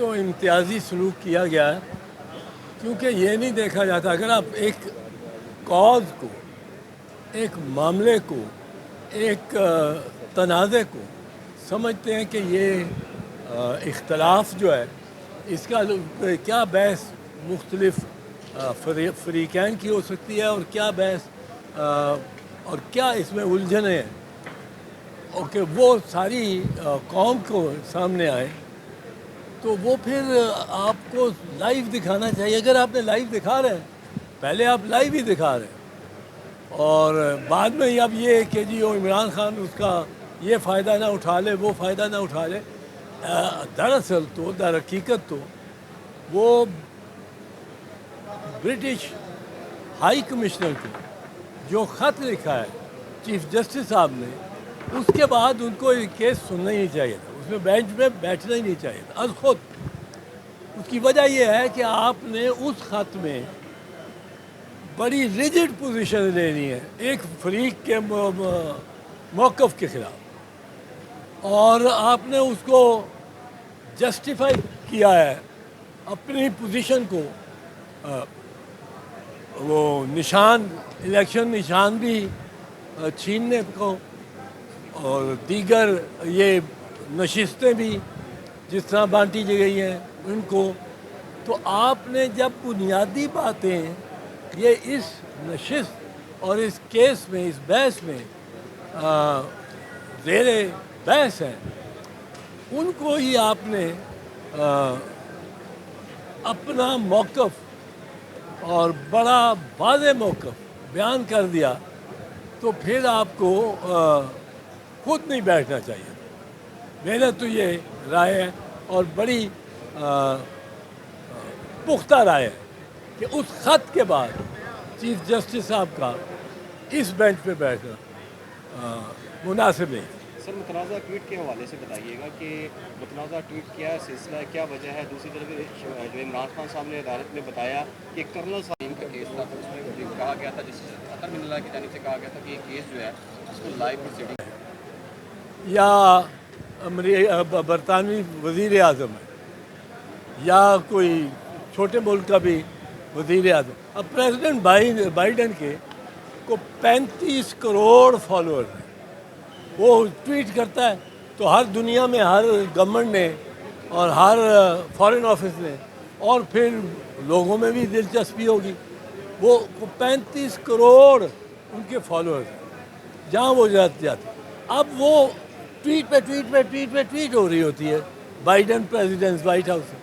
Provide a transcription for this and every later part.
تو امتیازی سلوک کیا گیا ہے، کیونکہ یہ نہیں دیکھا جاتا اگر آپ ایک کاز کو، ایک معاملے کو، ایک تنازع کو سمجھتے ہیں کہ یہ اختلاف جو ہے اس کا کیا بحث مختلف فریقین کی ہو سکتی ہے، اور کیا بحث اور کیا اس میں الجھنیں ہیں، اور کہ وہ ساری قوم کو سامنے آئے، تو وہ پھر آپ کو لائیو دکھانا چاہیے. اگر آپ نے لائیو دکھا رہے ہیں، پہلے آپ لائیو ہی دکھا رہے ہیں، اور بعد میں اب یہ کہ جی وہ عمران خان اس کا یہ فائدہ نہ اٹھا لے، وہ فائدہ نہ اٹھا لے. دراصل تو در حقیقت تو وہ برٹش ہائی کمشنر کو جو خط لکھا ہے چیف جسٹس صاحب نے، اس کے بعد ان کو یہ کیس سننا ہی نہیں چاہیے تھا، اس میں بینچ میں بیٹھنا ہی نہیں چاہیے تھا از خود. اس کی وجہ یہ ہے کہ آپ نے اس خط میں بڑی ریجڈ پوزیشن لینی ہے ایک فریق کے موقف کے خلاف، اور آپ نے اس کو جسٹیفائی کیا ہے اپنی پوزیشن کو. وہ نشان، الیکشن نشان بھی چھیننے کو، اور دیگر یہ نشستیں بھی جس طرح بانٹی گئی ہیں ان کو. تو آپ نے جب بنیادی باتیں یہ اس نشست اور اس کیس میں، اس بحث میں زیر بحث ہیں، ان کو ہی آپ نے اپنا موقف اور بڑا واضح موقف بیان کر دیا، تو پھر آپ کو خود نہیں بیٹھنا چاہیے. میرا تو یہ رائے ہے، اور بڑی پختہ رائے ہے کہ اس خط کے بعد چیف جسٹس صاحب کا اس بینچ پہ بیٹھنا مناسب نہیں. سر متنازع ٹویٹ کے حوالے سے بتائیے گا کہ متنازع ٹویٹ کیا سلسلہ ہے، کیا وجہ ہے؟ دوسری طرف جو عمران خان صاحب نے عدالت میں بتایا کہ کرنل صاحب کا کیس تھا، تو اس میں جو کہا گیا تھا، جس اطہر من اللہ کی جانب سے کہا گیا تھا کہ یہ کیس جو ہے اس کو لائیو پروسیڈنگ یا برطانوی وزیر اعظم ہے یا کوئی چھوٹے ملک کا بھی وزیر اعظم. اب پریزیڈنٹ بائیڈن کے کو 35 کروڑ فالوور ہیں، وہ ٹویٹ کرتا ہے تو ہر دنیا میں ہر گورنمنٹ نے اور ہر فارن آفس نے، اور پھر لوگوں میں بھی دلچسپی ہوگی. وہ 35 کروڑ ان کے فالوورز ہیں جہاں وہ جاتے. اب وہ ٹویٹ پہ ٹویٹ ہو رہی ہوتی ہے بائیڈن پریزیڈنٹ وائٹ ہاؤس سے.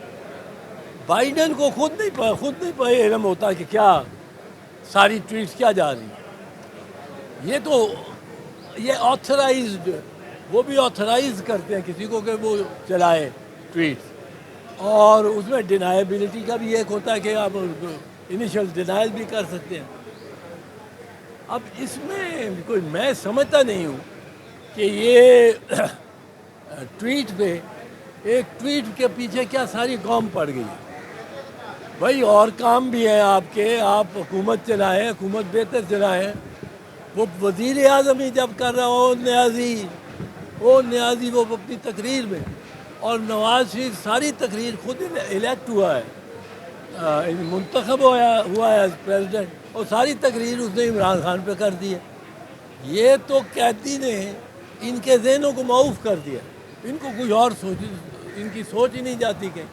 بائیڈن کو خود نہیں علم ہوتا کہ کیا ساری ٹویٹس کیا جا رہی ہیں. یہ آتھرائزڈ، وہ بھی آتھرائز کرتے ہیں کسی کو کہ وہ چلائے ٹویٹس، اور اس میں ڈینائبلٹی کا بھی ایک ہوتا ہے کہ آپ انیشل ڈینائل بھی کر سکتے ہیں. اب اس میں کوئی میں سمجھتا نہیں ہوں کہ یہ ٹویٹ پہ، ایک ٹویٹ کے پیچھے کیا ساری قوم پڑ گئی ہے. بھائی اور کام بھی ہیں آپ کے، آپ حکومت چلائیں، حکومت بہتر چلائیں. وہ وزیر اعظم ہی جب کر رہا ہو نیازی وہ اپنی تقریر میں، اور نواز شریف ساری تقریر خود الیکٹ ہوا ہے، منتخب ہوا ہے پریزیڈنٹ، اور ساری تقریر اس نے عمران خان پہ کر دی ہے. یہ تو قیدی نے ان کے ذہنوں کو معاف کر دیا. ان کو کچھ اور ان کی سوچ ہی نہیں جاتی. کہ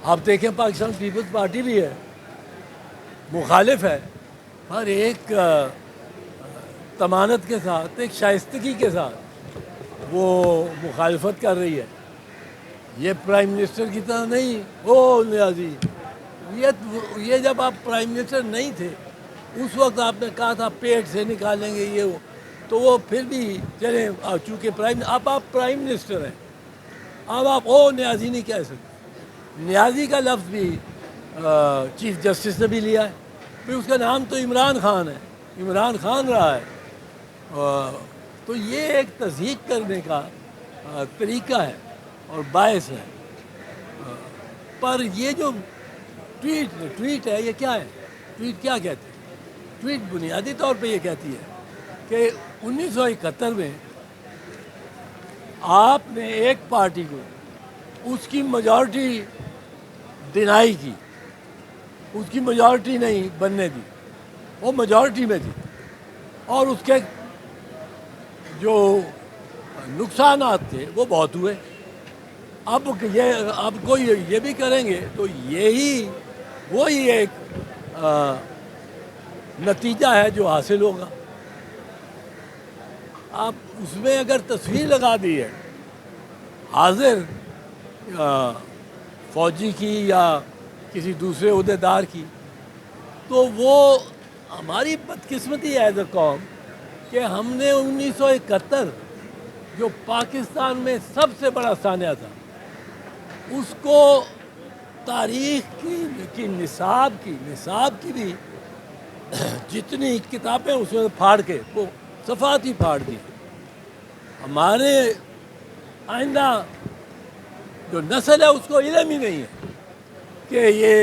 آپ دیکھیں پاکستان پیپلز پارٹی بھی ہے، مخالف ہے، پر ایک تمانت کے ساتھ، ایک شائستگی کے ساتھ وہ مخالفت کر رہی ہے. یہ پرائم منسٹر کی طرح نہیں. نیازی، یہ جب آپ پرائم منسٹر نہیں تھے اس وقت آپ نے کہا تھا پیٹ سے نکالیں گے یہ وہ، تو وہ پھر بھی چلیں، چونکہ اب آپ پرائم منسٹر ہیں، اب آپ نیازی نہیں کہہ سکتے. نیازی کا لفظ بھی چیف جسٹس نے بھی لیا ہے، پھر اس کا نام تو عمران خان ہے، عمران خان رہا ہے. تو یہ ایک تضحیق کرنے کا طریقہ ہے اور باعث ہے. پر یہ جو ٹویٹ ہے، یہ کیا ہے؟ ٹویٹ کیا کہتے ہیں؟ ٹویٹ بنیادی طور پہ یہ کہتی ہے کہ 1971 میں آپ نے ایک پارٹی کو اس کی میجارٹی ڈینائی کی، اس کی میجارٹی نہیں بننے دی، وہ میجارٹی میں تھی، اور اس کے جو نقصانات تھے وہ بہت ہوئے۔ اب کوئی یہ بھی کریں گے تو وہی ایک نتیجہ ہے جو حاصل ہوگا۔ آپ اس میں اگر تصویر لگا دی ہے حاضر فوجی کی یا کسی دوسرے عہدیدار کی، تو وہ ہماری بدقسمتی ہے ایز اے قوم کہ ہم نے 1971 جو پاکستان میں سب سے بڑا سانحہ تھا، اس کو تاریخ کی نصاب کی بھی جتنی کتابیں اس میں پھاڑ کے وہ صفحات ہی پھاڑ دی۔ ہمارے آئندہ جو نسل ہے اس کو علم ہی نہیں ہے کہ یہ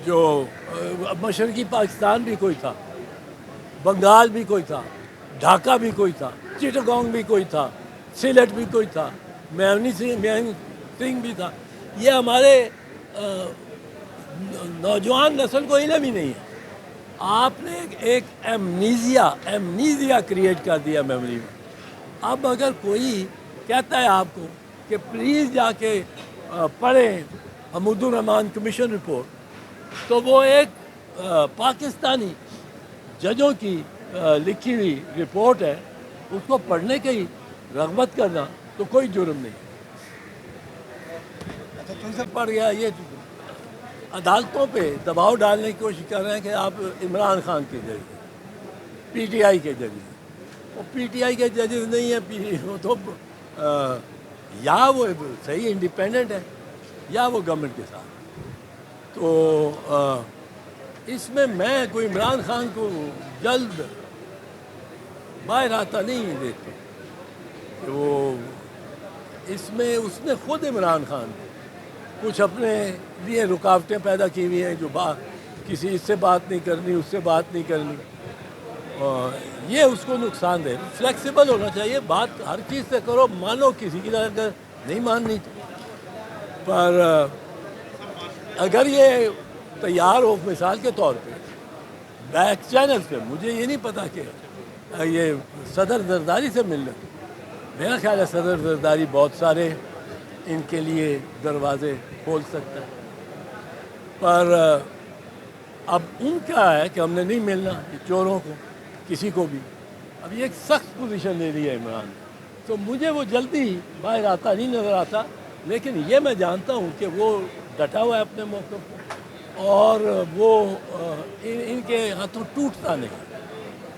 جو مشرقی پاکستان بھی کوئی تھا، بنگال بھی کوئی تھا، ڈھاکہ بھی کوئی تھا، چٹاگانگ بھی کوئی تھا، سلیٹ بھی کوئی تھا، میونی سنگھ بھی تھا۔ یہ ہمارے نوجوان نسل کو علم ہی نہیں ہے۔ آپ نے ایک ایمنیزیا کریٹ کر دیا میموری میں۔ اب اگر کوئی کہتا ہے آپ کو کہ پلیز جا کے پڑھیں حمود الرحمان کمیشن رپورٹ، تو وہ ایک پاکستانی ججوں کی لکھی ہوئی رپورٹ ہے، اس کو پڑھنے کی رغبت کرنا تو کوئی جرم نہیں۔ اچھا تم سے پڑھ گیا، یہ عدالتوں پہ دباؤ ڈالنے کی کوشش کر رہے ہیں کہ آپ عمران خان کے ذریعے، پی ٹی آئی کے ذریعے۔ وہ پی ٹی آئی کے ججز نہیں ہیں، وہ تو یا وہ صحیح انڈیپینڈنٹ ہے یا وہ گورنمنٹ کے ساتھ۔ تو اس میں کوئی عمران خان کو جلد باہر آتا نہیں دیکھتے کہ وہ اس نے خود عمران خان کچھ اپنے لیے رکاوٹیں پیدا کی ہوئی ہیں، جو کسی اس سے بات نہیں کرنی، اس سے بات نہیں کرنی، اور یہ اس کو نقصان دے۔ فلیکسیبل ہونا چاہیے، بات ہر چیز سے کرو، مانو کسی کی اگر نہیں ماننی، پر اگر یہ تیار ہو مثال کے طور پہ بیک چینل پہ، مجھے یہ نہیں پتا کہ یہ صدر زرداری سے ملنا، میرا خیال ہے صدر زرداری بہت سارے ان کے لیے دروازے کھول سکتا ہے، پر اب ان کا ہے کہ ہم نے نہیں ملنا چوروں کو، کسی کو بھی۔ اب یہ ایک سخت پوزیشن لے رہی ہے عمران، تو مجھے وہ جلدی باہر آتا نہیں نظر آتا، لیکن یہ میں جانتا ہوں کہ وہ ڈٹا ہوا ہے اپنے موقع پر، اور وہ ان کے ہاتھوں ٹوٹتا نہیں۔